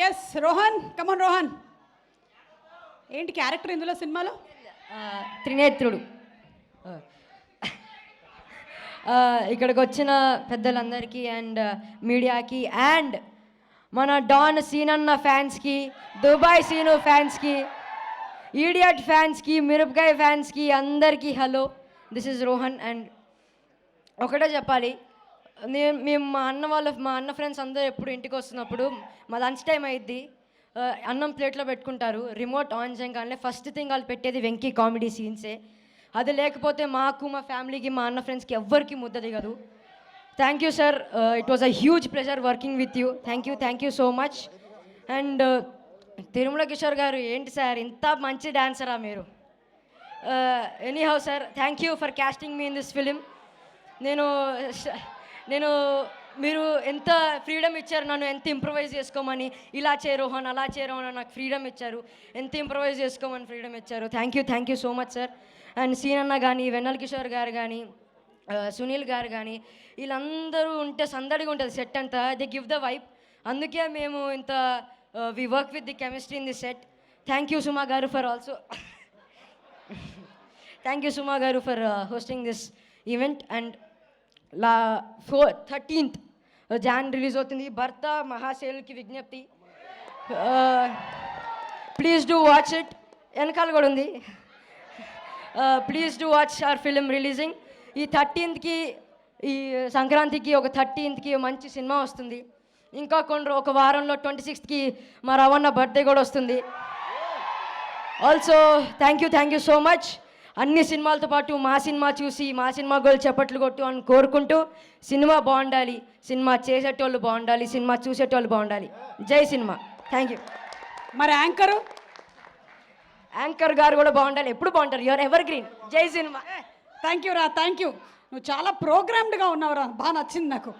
Yes Rohan, come on Rohan. ఏంటి character ఇందులో సినిమాలో? త్రినేత్రుడు. ఇక్కడికి వచ్చిన పెద్దలందరికీ అండ్ మీడియాకి అండ్ మన డాన్ సీనన్న ఫ్యాన్స్కి, దుబాయ్ సీను ఫ్యాన్స్కి, ఈడియట్ ఫ్యాన్స్కి, మిరపకాయ ఫ్యాన్స్కి అందరికీ hello. This is Rohan. And ఒకటే చెప్పాలి, మేము మా అన్న ఫ్రెండ్స్ అందరూ ఎప్పుడు ఇంటికి వస్తున్నప్పుడు మా లంచ్ టైం అయ్యిద్ది, అన్నం ప్లేట్లో పెట్టుకుంటారు. రిమోట్ ఆన్ చేయగానే ఫస్ట్ థింగ్ వాళ్ళు పెట్టేది వెంకీ కామెడీ సీన్సే. అది లేకపోతే మాకు, మా ఫ్యామిలీకి, మా అన్న ఫ్రెండ్స్కి ఎవ్వరికి ముద్ద దిగదు. Thank you sir, it was a huge pleasure working with you. Thank you so much. And Tirumala Kishore garu, ఏంటి సార్ ఇంత మంచి డాన్సరా మీరు? Anyhow sir, thank you for casting me in this film. నేను మీరు ఎంత ఫ్రీడమ్ ఇచ్చారు నన్ను, ఎంత ఇంప్రవైజ్ చేసుకోమని, ఇలా చేయ రోహన్, అలా చేయ రోహన్ అని నాకు ఫ్రీడమ్ ఇచ్చారు, ఎంత ఇంప్రవైజ్ చేసుకోమని ఫ్రీడమ్ ఇచ్చారు. Thank you so much sir. And సీనన్న కానీ, వెన్నెల కిషోర్ గారు కానీ, సునీల్ గారు కానీ, వీళ్ళందరూ ఉంటే సందడిగా ఉంటుంది సెట్ అంతా. They give the vibe. అందుకే మేము ఇంత we work with the chemistry in the set. Thank you Suma garu for also thank you Suma garu for hosting this event. And 13th Jan release అవుతుంది Bhartha Mahasayulaku Wignyapthi. Please do watch it. వెనకాల కూడా ఉంది. Please do watch our film releasing. ఈ 13th ఈ సంక్రాంతికి ఒక 13th మంచి cinema వస్తుంది. ఇంకా ఒక వారంలో 26th మా రవణ బర్త్డే కూడా వస్తుంది. Also thank you so much. అన్ని సినిమాలతో పాటు మా సినిమా చూసి మా సినిమా గోల్ చప్పట్లు కొట్టు అని కోరుకుంటూ, సినిమా బాగుండాలి, సినిమా చేసేటోళ్ళు బాగుండాలి, సినిమా చూసేటోళ్ళు బాగుండాలి. జై సినిమా. Thank you. మరి యాంకర్ గారు కూడా బాగుండాలి, ఎప్పుడు బాగుంటారు. Your ever green. జై సినిమా. థ్యాంక్ యూ రా, థ్యాంక్ యూ. నువ్వు చాలా ప్రోగ్రామ్డ్గా ఉన్నావురా, బాగా నచ్చింది నాకు.